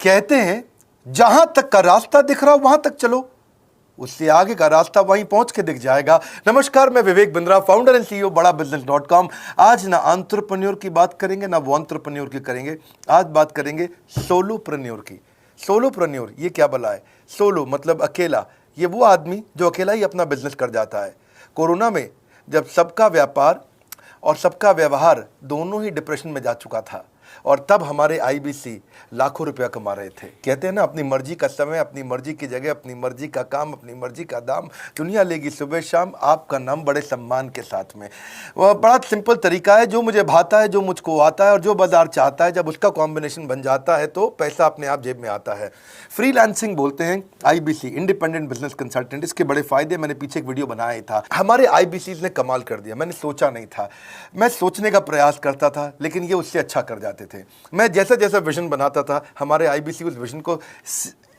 कहते हैं जहां तक का रास्ता दिख रहा वहां तक चलो, उससे आगे का रास्ता वहीं पहुंच के दिख जाएगा। नमस्कार, मैं Vivek Bindra, founder and CEO बड़ा बिजनेस.com। आज ना एंटरप्रेन्योर की बात करेंगे ना वो एंटरप्रेन्योर की करेंगे, आज बात करेंगे सोलोप्रेन्योर की। सोलोप्रेन्योर ये क्या भला है? सोलो मतलब अकेला, ये वो आदमी जो अकेला ही अपना बिजनेस कर जाता है। कोरोना में जब सबका व्यापार और सबका व्यवहार दोनों ही डिप्रेशन में जा चुका था, और तब हमारे आईबीसी लाखों रुपया कमा रहे थे। कहते हैं ना, अपनी मर्जी का समय, अपनी मर्जी की जगह, अपनी मर्जी का काम, अपनी मर्जी का दाम, दुनिया लेगी सुबह शाम आपका नाम बड़े सम्मान के साथ में। वह बड़ा सिंपल तरीका है, जो मुझे भाता है, जो मुझको आता है और जो बाजार चाहता है, जब उसका कॉम्बिनेशन बन जाता है तो पैसा अपने आप जेब में आता है। फ्रीलांसिंग बोलते हैं आईबीसी, इंडिपेंडेंट बिजनेस कंसल्टेंट। इसके बड़े फायदे मैंने पीछे एक वीडियो बनाया था। हमारे आईबीसी ने कमाल कर दिया, मैंने सोचा नहीं था। मैं सोचने का प्रयास करता था लेकिन ये उससे अच्छा कर जाते थे। मैं जैसा जैसा विजन बनाता था, हमारे आईबीसी उस विजन को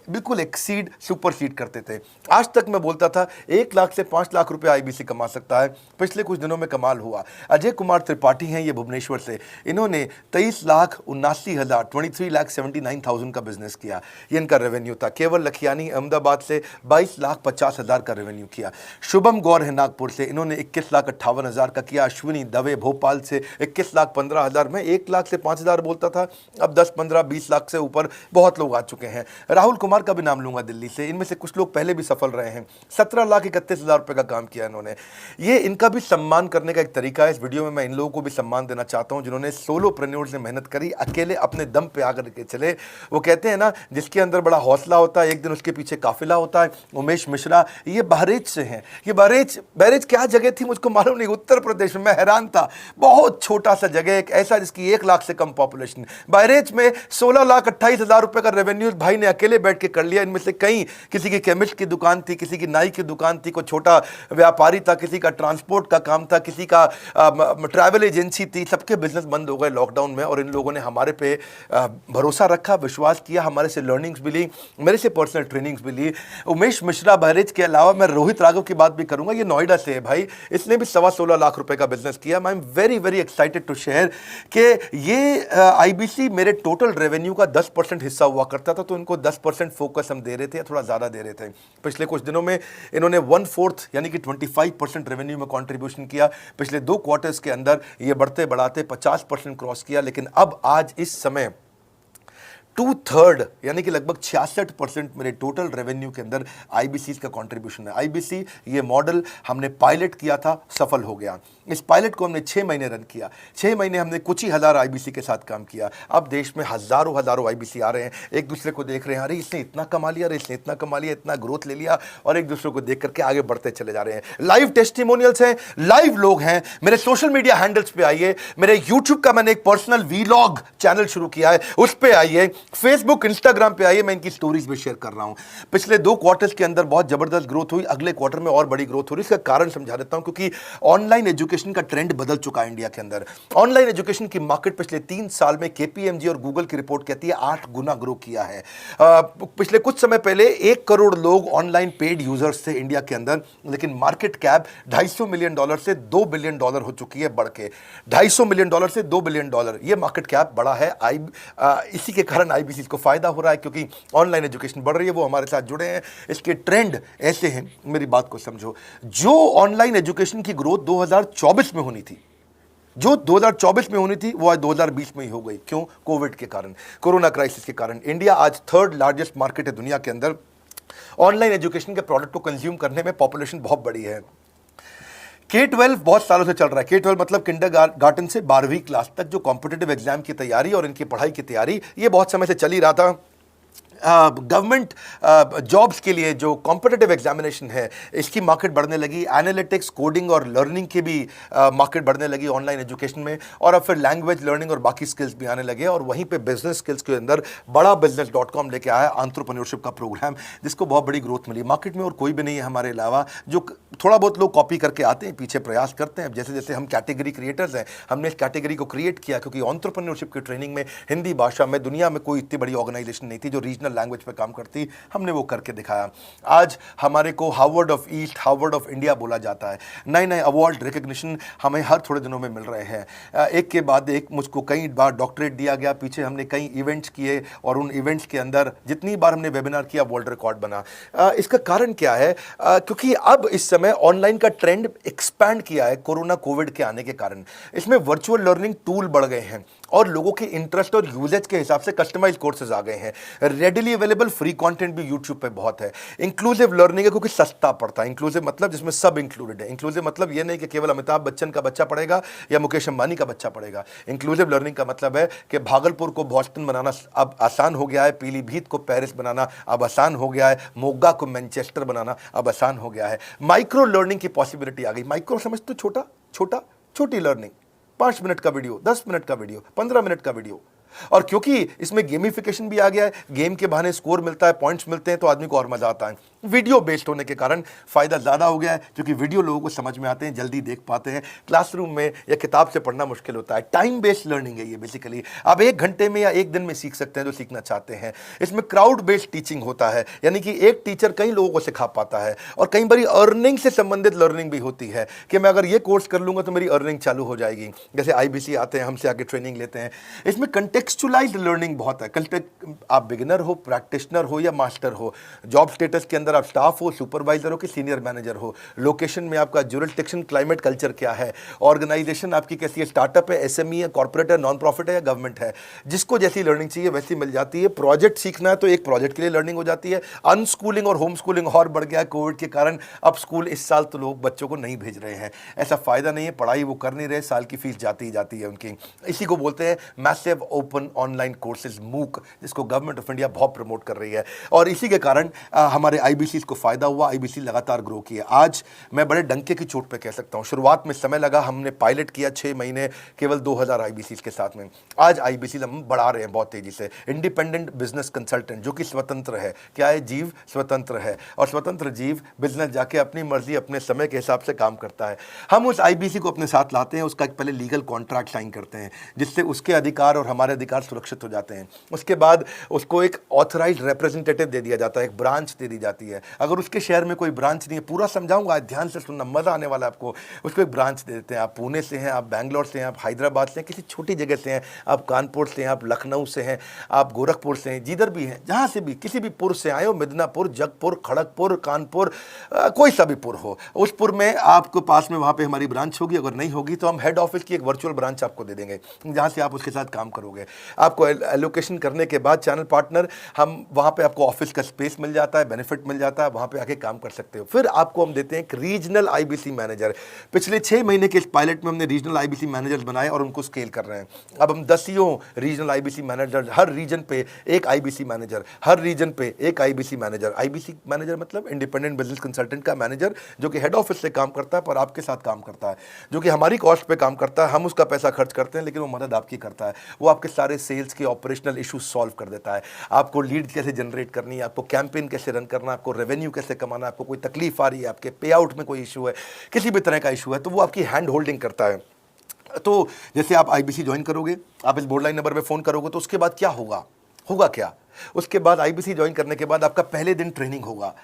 बिल्कुल एक्सीड, सुपरसीड करते थे। आज तक मैं बोलता था 1 लाख से 5 लाख रुपए आईबीसी कमा सकता है। पिछले कुछ दिनों में कमाल हुआ। अजय कुमार त्रिपाठी हैं ये भुवनेश्वर से, इन्होंने 23,79,000 23,79,000 का बिजनेस किया। ये इनका रेवेन्यू था। केवल लखियानी अहमदाबाद से 22,50,000 का रेवेन्यू किया। शुभम गौर है नागपुर से, इन्होंने 21,58,000 का किया। अश्विनी दवे भोपाल से 21,15,000। मैं 1 लाख से 5,000 बोलता था, अब 10, 15, 20 लाख से ऊपर बहुत लोग आ चुके हैं। राहुल कुमार का भी नाम लूंगा दिल्ली से, इनमें से कुछ लोग पहले भी सफल रहे हैं। 17,31,000 रुपए का काम किया इन्होंने। ये इनका भी सम्मान करने का एक तरीका है। इस वीडियो में मैं इन लोगों को भी सम्मान देना चाहता हूं जिन्होंने सोलोप्रेन्योर से मेहनत करी, अकेले अपने दम पे आकर के चले। वो कहते हैं ना, जिसके अंदर बड़ा हौसला होता है एक दिन उसके पीछे काफिला होता है। उमेश मिश्रा ये बहरेच से हैं। ये बहरेच क्या जगह थी मुझको मालूम नहीं, उत्तर प्रदेश में। मैं हैरान था, बहुत छोटा सा जगह, एक ऐसा जिसकी 1 लाख से कम पॉपुलेशन। बहरेच में 16,28,000 रुपए का रेवेन्यू भाई ने अकेले बैठ के कर लिया। इनमें से कई, किसी की केमिस्ट की दुकान थी, किसी की नाई की दुकान थी, कोई छोटा व्यापारी था, किसी का ट्रांसपोर्ट का काम था, किसी का ट्रैवल एजेंसी थी। सबके बिजनेस बंद हो गए लॉकडाउन में, और इन लोगों ने हमारे पे भरोसा रखा, विश्वास किया, हमारे से लर्निंग्स भी ली, मेरे से पर्सनल ट्रेनिंग्स भी ली। उमेश मिश्रा बहरेच के अलावा मैं रोहित राघव की बात भी करूंगा। ये नोएडा से है भाई, इसने भी 16.25 लाख रुपए का बिजनेस किया। I am very very excited to share कि ये आईबीसी मेरे टोटल रेवेन्यू का 10% हिस्सा हुआ करता था, तो इनको 10% फोकस हम दे रहे थे, या थोड़ा ज़्यादा दे रहे थे। पिछले कुछ दिनों में इन्होंने 1/4 यानी कि 25% रेवेन्यू में कंट्रीब्यूशन किया। पिछले 2 क्वार्टर्स के अंदर ये बढ़ते बढ़ाते 50% क्रॉस किया। लेकिन अब आज इस समय 2/3 यानी कि लगभग 66% मेरे टोटल रेवेन्यू के अंदर आईबीसी का कंट्रीब्यूशन है। आईबीसी ये मॉडल हमने पायलट किया था, सफल हो गया। इस पायलट को हमने 6 महीने रन किया। 6 महीने हमने कुछ ही हज़ार आईबीसी के साथ काम किया। अब देश में हज़ारों आईबीसी आ रहे हैं, एक दूसरे को देख रहे हैं, अरे इसने इतना कमा लिया, अरे इसने इतना कमा लिया, इतना ग्रोथ ले लिया, और एक दूसरे को देख करके आगे बढ़ते चले जा रहे हैं। लाइव टेस्टिमोनियल्स हैं, लाइव लोग हैं। मेरे सोशल मीडिया हैंडल्स पे आइए, मेरे यूट्यूब का मैंने एक पर्सनल वीलॉग चैनल शुरू किया है, उस पर आइए। फेसबुक इंस्टाग्राम पे आइए, मैं इनकी स्टोरीज में शेयर कर रहा हूं। पिछले 2 क्वार्टर्स के अंदर बहुत जबरदस्त ग्रोथ हुई, अगले क्वार्टर में और बड़ी ग्रोथ हो रही है। इसका कारण समझा देता हूं, क्योंकि ऑनलाइन एजुकेशन का ट्रेंड बदल चुका है इंडिया के अंदर। ऑनलाइन एजुकेशन की मार्केट पिछले 3 साल में केपीएमजी और गूगल की रिपोर्ट कहती है 8 गुना ग्रो किया है। पिछले कुछ समय पहले 1 करोड़ लोग ऑनलाइन पेड यूजर्स थे इंडिया के अंदर, लेकिन मार्केट कैप $250 मिलियन से $2 बिलियन हो चुकी है, बढ़ के $250 मिलियन से $2 बिलियन। ये मार्केट कैप बड़ा है। इसी के कारण आईबीसी को फायदा हो रहा है, क्योंकि ऑनलाइन एजुकेशन बढ़ रही है, वो हमारे साथ जुड़े हैं। इसके ट्रेंड ऐसे हैं, मेरी बात को समझो। जो ऑनलाइन एजुकेशन की ग्रोथ 2024 में होनी थी, जो 2024 में होनी थी, वो आज 2020 में ही हो गई। क्यों? कोविड के कारण, कोरोना क्राइसिस के कारण। इंडिया आज 3rd लार्जेस्ट मार्केट है दुनिया के अंदर। ऑनलाइन एजुकेशन के प्रोडक्ट को कंज्यूम करने में पॉपुलेशन बहुत बड़ी है। K-12 बहुत सालों से चल रहा है। K-12 मतलब किंडरगार्टन से 12वीं क्लास तक जो कॉम्पिटिटिव एग्जाम की तैयारी और इनकी पढ़ाई की तैयारी, ये बहुत समय से चल ही रहा था। गवर्नमेंट जॉब्स के लिए जो कॉम्पिटिटिव एग्जामिनेशन है, इसकी मार्केट बढ़ने लगी। एनालिटिक्स, कोडिंग और लर्निंग की भी मार्केट बढ़ने लगी ऑनलाइन एजुकेशन में। और अब फिर लैंग्वेज लर्निंग और बाकी स्किल्स भी आने लगे। और वहीं पे बिजनेस स्किल्स के अंदर बड़ा बिजनेस.com लेके आया एंटरप्रेन्योरशिप का प्रोग्राम, जिसको बहुत बड़ी ग्रोथ मिली मार्केट में। और कोई भी नहीं है हमारे अलावा जो थोड़ा बहुत लोग कॉपी करके आते हैं, पीछे प्रयास करते हैं। जैसे जैसे हम कैटेगरी क्रिएटर्स हैं, हमने इस कैटेगरी को क्रिएट किया क्योंकि एंटरप्रेन्योरशिप की ट्रेनिंग में हिंदी भाषा में दुनिया में कोई इतनी बड़ी ऑर्गेनाइजेशन नहीं थी जो रीजनल लैंग्वेज पे काम करती। हमने वो करके दिखाया। आज हमारे को Harvard of east, Harvard of India बोला जाता है। नए नए अवार्ड रिकग्निशन हमें हर थोड़े दिनों में मिल रहे हैं। एक के बाद एक मुझको कई बार डॉक्टरेट दिया गया। पीछे हमने कई इवेंट्स किए और उन इवेंट्स के अंदर जितनी बार हमने वेबिनार किया वर्ल्ड रिकॉर्ड बना। इसका कारण क्या है? क्योंकि अब इस समय ऑनलाइन का ट्रेंड एक्सपैंड किया है कोरोना कोविड के आने के कारण। इसमें वर्चुअल लर्निंग टूल बढ़ गए हैं और लोगों के इंटरेस्ट और यूजेज के हिसाब से कस्टमाइज कोर्सेज आ गए हैं। रेडिली अवेलेबल फ्री कंटेंट भी यूट्यूब पे बहुत है। इंक्लूसिव लर्निंग है क्योंकि सस्ता पड़ता है। इंक्लूसिव मतलब जिसमें सब इंक्लूडेड है। इंक्लूसिव मतलब ये नहीं कि केवल अमिताभ बच्चन का बच्चा पढ़ेगा या मुकेश अंबानी का बच्चा पढ़ेगा। इंक्लूसिव लर्निंग का मतलब है कि भागलपुर को बॉस्टन बनाना अब आसान हो गया है, पीलीभीत को पेरिस बनाना अब आसान हो गया है, मोगा को मैनचेस्टर बनाना अब आसान हो गया है। माइक्रो लर्निंग की पॉसिबिलिटी आ गई। माइक्रो समझ तो छोटा छोटा, छोटी लर्निंग, 5 मिनट का वीडियो, 10 मिनट का वीडियो, 15 मिनट का वीडियो। और क्योंकि इसमें गेमिफिकेशन भी आ गया है, गेम के बहाने स्कोर मिलता है, पॉइंट्स मिलते हैं, तो आदमी को और मजा आता है। वीडियो बेस्ड होने के कारण फायदा ज्यादा हो गया है क्योंकि वीडियो लोगों को समझ में आते हैं, जल्दी देख पाते हैं। क्लासरूम में या किताब से पढ़ना मुश्किल होता है। टाइम बेस्ड लर्निंग है ये बेसिकली। आप 1 घंटे में या 1 दिन में सीख सकते हैं जो सीखना चाहते हैं। इसमें क्राउड बेस्ड टीचिंग होता है, यानी कि एक टीचर कई लोगों को सिखा पाता है। और कई बार अर्निंग से संबंधित लर्निंग भी होती है कि मैं अगर ये कोर्स कर लूंगा तो मेरी अर्निंग चालू हो जाएगी। जैसे IBC आते हैं, हमसे आके ट्रेनिंग लेते हैं। इसमें कंटेक्चुअलाइज्ड लर्निंग बहुत है। आप बिगिनर हो, प्रैक्टिशनर हो या मास्टर हो, जॉब स्टेटस के अंदर आप स्टाफ हो, सुपरवाइजर हो कि सीनियर मैनेजर हो, लोकेशन में आपका जुरिस्डिक्शन, क्लाइमेट, कल्चर क्या है, ऑर्गेनाइजेशन आपकी कैसी है, स्टार्टअप है, SME है, कॉर्पोरेट है, नॉन प्रॉफिट है या गवर्नमेंट है, जिसको जैसी लर्निंग चाहिए वैसी मिल जाती है। प्रोजेक्ट सीखना है तो एक प्रोजेक्ट के लिए लर्निंग हो जाती है। अनस्कूलिंग और होम स्कूलिंग और बढ़ गया है कोविड के कारण। अब स्कूल इस साल तो लोग बच्चों को नहीं भेज रहे हैं। ऐसा फायदा नहीं है, पढ़ाई वो कर नहीं रहे, साल की फीस जाती ही जाती है उनकी। इसी को बोलते हैं massive open online courses, MOOC, जिसको गवर्नमेंट ऑफ इंडिया बहुत प्रमोट कर रही है। और इसी के कारण हमारे IBC को फायदा हुआ। IBC लगातार ग्रो किया। आज मैं बड़े डंके की चोट पे कह सकता हूं, शुरुआत में समय लगा, हमने पायलट किया 6 महीने केवल 2000 IBC के साथ में। आज IBC हम बढ़ा रहे हैं बहुत तेजी से। इंडिपेंडेंट बिजनेस कंसल्टेंट जो कि स्वतंत्र है। क्या है? जीव स्वतंत्र है और स्वतंत्र जीव बिजनेस जाके अपनी मर्जी अपने समय के हिसाब से काम करता है। हम उस IBC को अपने साथ लाते हैं, उसका एक पहले लीगल कॉन्ट्रैक्ट साइन करते हैं जिससे उसके अधिकार और हमारे अधिकार सुरक्षित हो जाते हैं। उसके बाद उसको एक ऑथराइज्ड रिप्रेजेंटेटिव दे दिया जाता है, एक ब्रांच दे दी जाती है। अगर उसके शहर में कोई ब्रांच नहीं है, पूरा समझाऊंगा, ध्यान से सुनना, मजा आने वाला है आपको। उसको एक ब्रांच दे देते हैं। आप पुणे से हैं, आप बैंगलोर से हैं, आप हैदराबाद से हैं, किसी छोटी जगह से हैं, आप कानपुर से हैं, आप लखनऊ से हैं, आप गोरखपुर से हैं, जिधर भी हैं, जहां से भी किसी भी पुर से आए हो, मिदनापुर, जगपुर, खड़गपुर, कानपुर, कोई सा भी पुर हो, उस पुर में आपको पास में वहां पे हमारी ब्रांच होगी। अगर नहीं होगी तो हम हेड ऑफिस की एक वर्चुअल ब्रांच आपको दे देंगे जहां से आप उसके साथ काम करोगे। आपको एलोकेशन करने के बाद चैनल पार्टनर, हम वहां पे आपको ऑफिस का स्पेस मिल जाता है, बेनिफिट मिल जाता है, वहां पे आके काम कर सकते हो। फिर आपको हम देते हैं एक रीजनल IBC मैनेजर। पिछले 6 महीने के इस पायलट में हमने रीजनल IBC मैनेजर्स बनाए और उनको स्केल कर रहे हैं। अब हम 10 रीजनल IBC मैनेजर, हर रीजन पे एक IBC मैनेजर, हर रीजन पे एक IBC मैनेजर। IBC मैनेजर मतलब इंडिपेंडेंट बिजनेस कंसल्टेंट का मैनेजर, जो कि हेड ऑफिस से काम करता है पर आपके साथ काम करता है, जो कि हमारी कॉस्ट पे काम करता है। हम उसका पैसा खर्च करते हैं लेकिन वो मदद आपकी करता है। वो आपके सारे सेल्स के ऑपरेशनल इशू सॉल्व कर देता है। आपको लीड कैसे जनरेट करनी है, आपको कैंपेन कैसे रन करना है, आपको रेवेन्यू कैसे कमाना है, आपको कोई तकलीफ आ रही है, आपके पे आउट में कोई इशू है, किसी भी तरह का इशू है, तो वो आपकी हैंड होल्डिंग करता है। तो जैसे आप IBC ज्वाइन करोगे, आप इस बोर्ड लाइन नंबर पे फोन करोगे, तो उसके बाद क्या होगा क्या? उसके बाद IBC ज्वाइन करने के बाद आपका पहले दिन ट्रेनिंग होगा।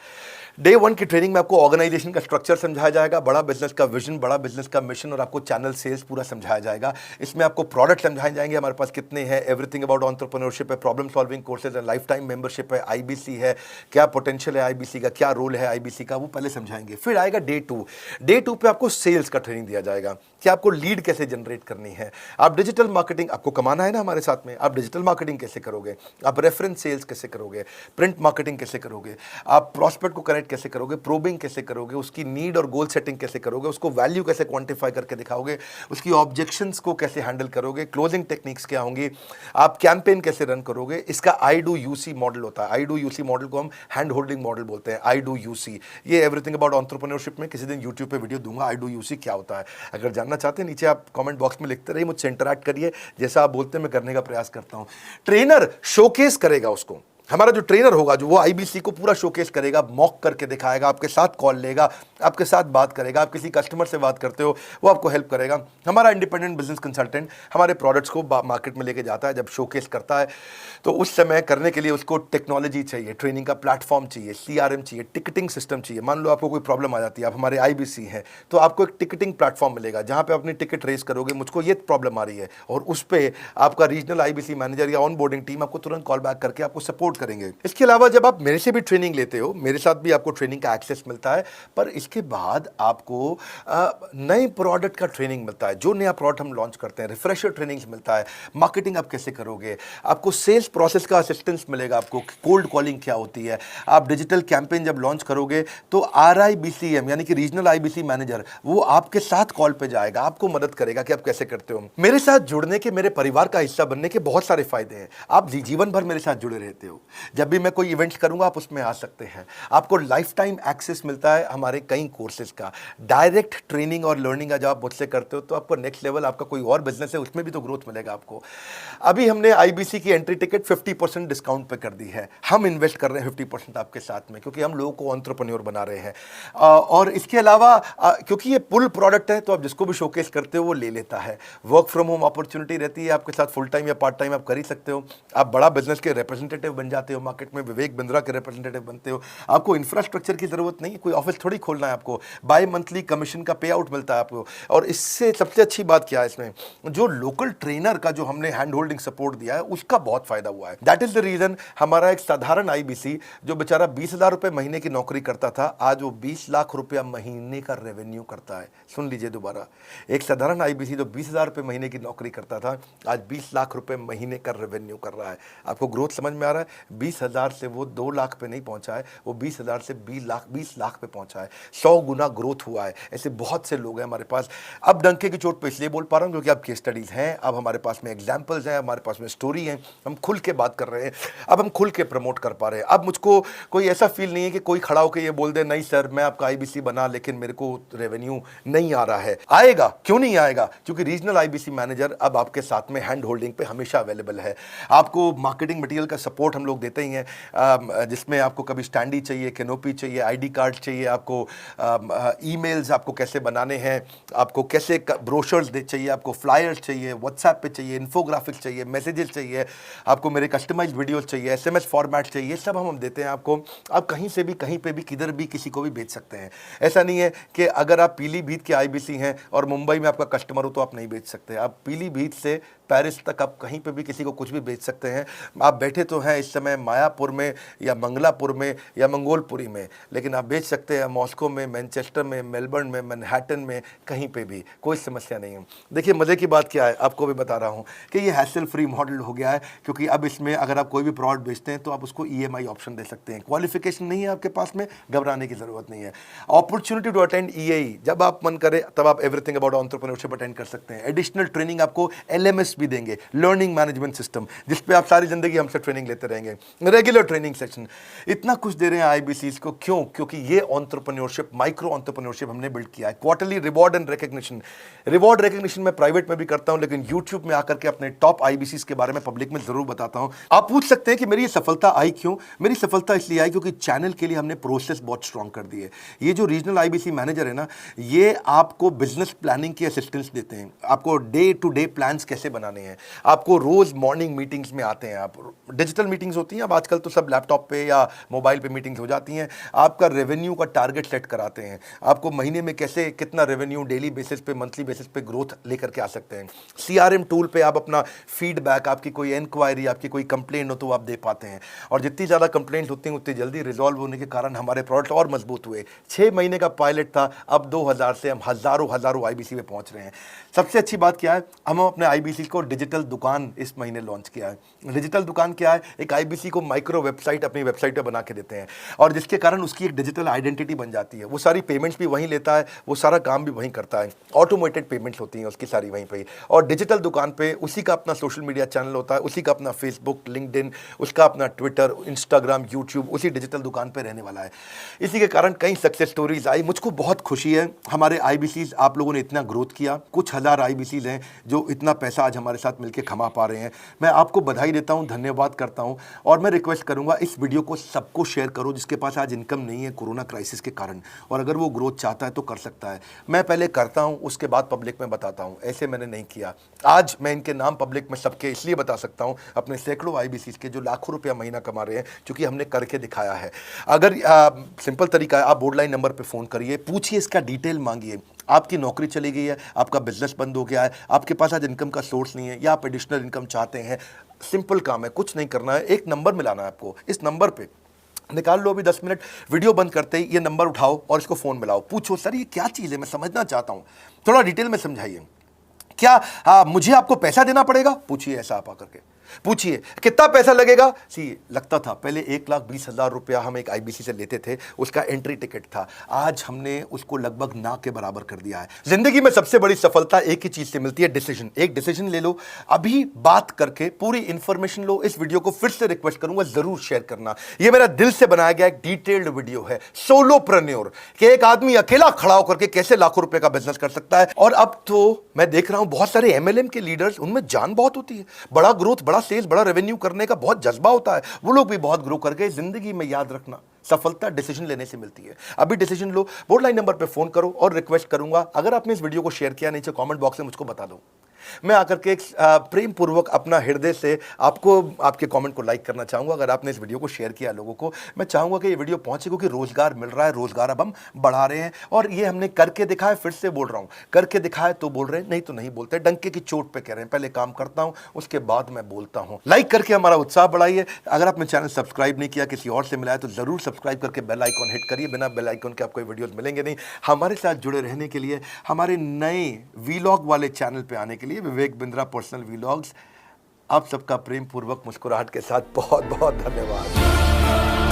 डे 1 की ट्रेनिंग में आपको ऑर्गेनाइजेशन का स्ट्रक्चर समझाया जाएगा, बड़ा बिजनेस का विजन, बड़ा बिजनेस का मिशन और आपको चैनल सेल्स पूरा समझाया जाएगा। इसमें आपको प्रोडक्ट समझाए जाएंगे, हमारे पास कितने हैं, एवरीथिंग अबाउट एंटरप्रेन्योरशिप है, प्रॉब्लम सॉल्विंग कोर्सेज है, लाइफ टाइम मेंबरशिप है, IBC है, क्या पोटेंशियल है IBC का, क्या रोल है IBC का, वो पहले समझाएंगे। फिर आएगा डे 2। डे 2 पे आपको सेल्स का ट्रेनिंग दिया जाएगा कि आपको लीड कैसे जनरेट करनी है, आप डिजिटल मार्केटिंग, आपको कमाना है ना हमारे साथ में, आप डिजिटल मार्केटिंग कैसे करोगे, आप रेफरेंस सेल्स कैसे करोगे, प्रिंट मार्केटिंग कैसे करोगे, आप प्रॉस्पेक्ट को कनेक्ट कैसे करोगे, प्रोबिंग कैसे करोगे, उसकी नीड और गोल सेटिंग कैसे करोगे, उसको वैल्यू कैसे क्वांटिफाई करके दिखाओगे, उसकी ऑब्जेक्शंस को कैसे हैंडल करोगे, क्लोजिंग टेक्निक्स क्या होंगी, आप कैंपेन कैसे रन करोगे। इसका I do UC मॉडल होता है। I do UC मॉडल को हम हैंड होल्डिंग मॉडल बोलते हैं। I do UC, ये एवरीथिंग अबाउट एंटरप्रेन्योरशिप में किसी दिन यूट्यूब पे वीडियो दूंगा। I do UC क्या होता है, अगर जानना चाहते हैं नीचे आप कमेंट बॉक्स में लिखते रहिए, मुझसे इंटरैक्ट करिए, जैसा आप बोलते हैं मैं करने का प्रयास करता हूं। ट्रेनर शोकेस करेगा उसको, हमारा जो ट्रेनर होगा, जो वो आईबीसी को पूरा शोकेस करेगा, मॉक करके दिखाएगा, आपके साथ कॉल लेगा, आपके साथ बात करेगा, आप किसी कस्टमर से बात करते हो वो आपको हेल्प करेगा। हमारा इंडिपेंडेंट बिजनेस कंसल्टेंट हमारे प्रोडक्ट्स को मार्केट में लेके जाता है, जब शोकेस करता है तो उस समय करने के लिए उसको टेक्नोलॉजी चाहिए, ट्रेनिंग का प्लेटफॉर्म चाहिए, सीआरएम चाहिए, टिकटिंग सिस्टम चाहिए। मान लो आपको कोई प्रॉब्लम आ जाती है, आप हमारे आईबीसी हैं, तो आपको एक टिकटिंग प्लेटफॉर्म मिलेगा जहां पे अपनी टिकट रेस करोगे, मुझको ये प्रॉब्लम आ रही है, और उस पर आपका रीजनल आईबीसी मैनेजर या ऑन बोर्डिंग टीम आपको तुरंत कॉल बैक करके आपको सपोर्ट करेंगे। इसके अलावा जब आप मेरे से भी ट्रेनिंग लेते हो, मेरे साथ भी आपको ट्रेनिंग का एक्सेस मिलता है, पर इसके बाद आपको नए प्रोडक्ट का ट्रेनिंग मिलता है। जो नया प्रोडक्ट हम लॉन्च करते हैं, रिफ्रेशर ट्रेनिंग्स मिलता है, मार्केटिंग आप कैसे करोगे, आपको सेल्स प्रोसेस का असिस्टेंस मिलेगा, आपको कोल्ड कॉलिंग क्या होती है, आप डिजिटल कैंपेन जब लॉन्च करोगे तो RIBCM यानी कि रीजनल आईबीसी मैनेजर वो आपके साथ कॉल पे जाएगा, आपको मदद करेगा कि आप कैसे करते हो। मेरे साथ जुड़ने के, मेरे परिवार का हिस्सा बनने के बहुत सारे फायदे हैं। आप जीवन भर मेरे साथ जुड़े रहते हो, जब भी मैं कोई इवेंट करूंगा आप उसमें आ सकते हैं, आपको लाइफ टाइम एक्सेस मिलता है हमारे कई कोर्सेज का, डायरेक्ट ट्रेनिंग और लर्निंग जब आप मुझसे करते हो तो आपको नेक्स्ट लेवल, आपका कोई और बिजनेस है उसमें भी तो ग्रोथ मिलेगा आपको। अभी हमने आईबीसी की एंट्री टिकट 50% डिस्काउंट पे कर दी है, हम इन्वेस्ट कर रहे हैं 50% आपके साथ में, क्योंकि हम लोगों को एंटरप्रेन्योर बना रहे हैं। और इसके अलावा क्योंकि ये पुल प्रोडक्ट है तो आप जिसको भी शोकेस करते हो वो ले लेता है। वर्क फ्रॉम होम अपॉर्चुनिटी रहती है, आपके साथ फुल टाइम या पार्ट टाइम आप कर ही सकते हो। आप बड़ा बिजनेस के रिप्रेजेंटेटिव बन जाते हो, मार्केट में विवेक बिंद्रा के रिप्रेजेंटेटिव बनते हो। आपको इंफ्रास्ट्रक्चर की जरूरत नहीं है, कोई ऑफिस थोड़ी खोलना है आपको, बाय मंथली कमीशन का पे आउट मिलता है आपको। और इससे सबसे अच्छी बात क्या है, इसमें जो लोकल ट्रेनर का जो हमने हैंड होल्डिंग सपोर्ट दिया है उसका बहुत फायदा हुआ है। दैट इज द रीजन हमारा एक साधारण आईबीसी जो बेचारा 20,000 रुपए महीने की नौकरी करता था, आज वो 20 लाख रुपया महीने का रेवेन्यू करता है। सुन लीजिए दोबारा, एक साधारण आईबीसी जो 20,000 रुपए महीने की नौकरी करता था, आज 20 लाख रुपए महीने का रेवेन्यू कर रहा है। आपको ग्रोथ समझ में आ रहा है? 20,000 से वो 2 लाख पे नहीं पहुंचा है, वो 20,000 से 20 लाख पे पहुंचा है। 100 गुना ग्रोथ हुआ है। ऐसे बहुत से लोग हैं हमारे पास। अब डंके की चोट पे इसलिए बोल पा रहा हूं क्योंकि अब केस स्टडीज हैं, अब हमारे पास में एग्जाम्पल्स हैं, हमारे पास में स्टोरी है, हम खुल के बात कर रहे हैं, अब हम खुल के प्रमोट कर पा रहे हैं। अब मुझको कोई ऐसा फील नहीं है कि कोई खड़ा होकर ये बोल दे नहीं सर मैं आपका आईबीसी बना लेकिन मेरे को रेवेन्यू नहीं आ रहा है। आएगा, क्यों नहीं आएगा? क्योंकि रीजनल आईबीसी मैनेजर अब आपके साथ में हैंड होल्डिंग पे हमेशा अवेलेबल है। आपको मार्केटिंग मटेरियल का सपोर्ट हम लोग देते ही हैं, जिसमें आपको कभी स्टैंडी चाहिए, कैनोपी चाहिए, आईडी कार्ड चाहिए, आपको ईमेल्स आपको कैसे बनाने हैं, आपको कैसे ब्रोशर्स चाहिए, आपको फ्लायर्स चाहिए, व्हाट्सएप पे चाहिए, इन्फोग्राफिक्स चाहिए, मैसेजेस चाहिए, आपको मेरे कस्टमाइज्ड वीडियोस चाहिए, SMS फॉर्मेट चाहिए, सब हम देते हैं आपको। आप कहीं से भी, कहीं पे भी, किधर भी, किसी को भी बेच सकते हैं। ऐसा नहीं है कि अगर आप पीलीभीत के आईबीसी हैं और मुंबई में आपका कस्टमर हो तो आप नहीं बेच सकते। आप पीलीभीत से पेरिस तक आप कहीं पे भी किसी को कुछ भी बेच सकते हैं। आप बैठे तो हैं इस समय मायापुर में या मंगलापुर में या मंगोलपुरी में, लेकिन आप बेच सकते हैं मॉस्को में, मैनचेस्टर में, मेलबर्न में, मैनहट्टन में, कहीं पे भी, कोई समस्या नहीं है। देखिए मज़े की बात क्या है, आपको भी बता रहा हूँ कि ये हैसल फ्री मॉडल हो गया है, क्योंकि अब इसमें अगर आप कोई भी प्रोडक्ट बेचते हैं तो आप उसको EMI ऑप्शन दे सकते हैं। क्वालिफिकेशन नहीं है आपके पास में, घबराने की जरूरत नहीं है। अपॉर्चुनिटी टू अटेंड EAE, जब आप मन करे तब आप एवरीथिंग अबाउट एंटरप्रेन्योरशिप अटेंड कर सकते हैं। एडिशनल ट्रेनिंग आपको LMS भी देंगे, लर्निंग मैनेजमेंट सिस्टम, जिसपे आप सारी जिंदगी हमसे ट्रेनिंग लेते रहेंगे। रेगुलर ट्रेनिंग सेक्शन, इतना कुछ दे रहे हैं आईबीसीज को। क्यों? क्योंकि ये एंटरप्रेन्योरशिप, माइक्रो एंटरप्रेन्योरशिप हमने बिल्ड किया है। Quarterly reward and recognition, reward recognition मैं प्राइवेट में भी करता हूं, लेकिन यूट्यूब में आकर के अपने टॉप आईबीसीज के बारे में पब्लिक में जरूर बताता हूं। आप पूछ सकते हैं कि मेरी ये सफलता आई क्यों? मेरी सफलता इसलिए आई क्योंकि चैनल के लिए हमने प्रोसेस बहुत स्ट्रांग कर दी है। ये जो रीजनल आईबीसी मैनेजर है ना, ये आपको बिजनेस प्लानिंग की असिस्टेंस देते हैं, आपको डे टू डे प्लान्स कैसे बनाने हैं, आपको रोज मॉर्निंग मीटिंग्स में आते हैं। आप डिजिटल मीटिंग्स होती हैं, अब आजकल तो सब लैपटॉप पे या मोबाइल पे मीटिंग्स हो जाती हैं। आपका रेवेन्यू का टारगेट सेट कराते हैं, आपको महीने में कैसे कितना रेवेन्यू डेली बेसिस पे, मंथली बेसिस पे ग्रोथ लेकर के आ सकते हैं। CRM टूल पे आप अपना फीडबैक, आपकी कोई इंक्वायरी, आपकी कोई कंप्लेंट हो तो आप दे पाते हैं, और जितनी ज़्यादा कंप्लेंट होती हैं उतनी जल्दी रिजॉल्व होने के कारण हमारे प्रोडक्ट और मजबूत हुए। 6 महीने का पायलट था, अब 2000 से हम हज़ारों आईबीसी पे पहुंच रहे हैं। सबसे अच्छी बात क्या है, हम अपने आईबीसी को डिजिटल दुकान इस महीने लॉन्च किया है। डिजिटल दुकान क्या है? एक आईबीसी को माइक्रो वेबसाइट अपनी वेबसाइट पे बना के देते हैं, और जिसके कारण उसकी एक डिजिटल आइडेंटिटी बन जाती है। वो सारी पेमेंट्स भी वहीं लेता है, वो सारा काम भी वहीं करता है, ऑटोमेटेड पेमेंट्स होती हैं उसकी सारी वहीं पे। और डिजिटल दुकान पे उसी का अपना सोशल मीडिया चैनल होता है, उसी का अपना फेसबुक, लिंक्डइन, उसका अपना ट्विटर, इंस्टाग्राम, यूट्यूब उसी डिजिटल दुकान पे रहने वाला है। इसी के कारण कई सक्सेस स्टोरीज आई। मुझको बहुत खुशी है, हमारे आईबीसीज आप लोगों ने इतना ग्रोथ किया। कुछ हज़ार आईबीसीज हैं जो इतना पैसा आज हमारे साथ मिलकर कमा पा रहे हैं। मैं आपको बधाई देता हूं, धन्यवाद करता हूं। और मैं रिक्वेस्ट करूंगा इस वीडियो को सबको शेयर करो जिसके पास आज इनकम नहीं है कोरोना क्राइसिस के कारण, और अगर वो ग्रोथ चाहता है तो कर सकता है। मैं पहले करता हूं, उसके बाद पब्लिक में बताता हूं, ऐसे मैंने नहीं किया। आज मैं इनके नाम पब्लिक में सबके इसलिए बता सकता हूं, अपने सैकड़ों IBCs के जो लाखों रुपया महीना कमा रहे हैं, क्योंकि हमने करके दिखाया है। अगर सिंपल तरीका है, आप बोर्ड लाइन नंबर पर फ़ोन करिए, पूछिए, इसका डिटेल मांगिए। आपकी नौकरी चली गई है, आपका बिजनेस बंद हो गया है, आपके पास आज इनकम का सोर्स नहीं है, या आप एडिशनल इनकम चाहते हैं, सिंपल काम है, कुछ नहीं करना है, एक नंबर मिलाना है आपको। इस नंबर पे निकाल लो अभी 10 मिनट, वीडियो बंद करते ही ये नंबर उठाओ और इसको फ़ोन मिलाओ। पूछो, सर ये क्या चीज़ है, मैं समझना चाहता हूँ, थोड़ा डिटेल में समझाइए। क्या मुझे आपको पैसा देना पड़ेगा? पूछिए, ऐसा आप आकर के पूछिए। कितना पैसा लगेगा? सी लगता था पहले 1,20,000 रुपया हम एक IBC से लेते थे, उसका एंट्री टिकट था। आज हमने उसको लगभग ना के बराबर कर दिया है। जिंदगी में सबसे बड़ी सफलता एक ही चीज से मिलती है, डिसीजन। एक डिसीजन ले लो, अभी बात करके पूरी इंफॉर्मेशन लो। इस वीडियो को फिर से रिक्वेस्ट करूंगा, जरूर शेयर करना। यह मेरा दिल से बनाया गया एक डिटेल्ड वीडियो है, सोलोप्रेन्योर, कि एक आदमी अकेला खड़ा होकर के कैसे लाखों रुपए का बिजनेस कर सकता है। और अब तो मैं देख रहा हूं बहुत सारे MLM के लीडर्स, उनमें जान बहुत होती है, बड़ा ग्रोथ, बड़ा सेल्स, बड़ा रेवेन्यू करने का बहुत जज्बा होता है, वो लोग भी बहुत ग्रो कर गए। जिंदगी में याद रखना, सफलता डिसीजन लेने से मिलती है। अभी डिसीजन लो, बोर्ड लाइन नंबर पे फोन करो, और रिक्वेस्ट करूंगा अगर आपने इस वीडियो को शेयर किया, नीचे कमेंट बॉक्स में मुझको बता दो। मैं आकर के एक प्रेम पूर्वक अपना हृदय से आपको आपके कमेंट को लाइक करना चाहूंगा। अगर आपने इस वीडियो को शेयर किया लोगों को, मैं चाहूंगा कि ये वीडियो पहुंचे, क्योंकि रोजगार मिल रहा है, रोजगार अब हम बढ़ा रहे हैं, और ये हमने करके दिखाया। फिर से बोल रहा हूं, करके दिखाया तो बोल रहे हैं, नहीं तो नहीं बोलते, डंके की चोट पे कह रहे हैं। पहले काम करता हूं, उसके बाद मैं बोलता हूं। लाइक करके हमारा उत्साह बढ़ाइए। अगर आपने चैनल सब्सक्राइब नहीं किया, किसी और से मिला है, तो जरूर सब्सक्राइब करके बेल आइकॉन हिट करिए। बिना बेल आइकॉन के आपको वीडियोस मिलेंगे नहीं। हमारे साथ जुड़े रहने के लिए, हमारे नए वीलॉग वाले चैनल पे आने के लिए, विवेक बिंद्रा पर्सनल वीलॉग्स, आप सबका प्रेम पूर्वक मुस्कुराहट के साथ बहुत बहुत धन्यवाद।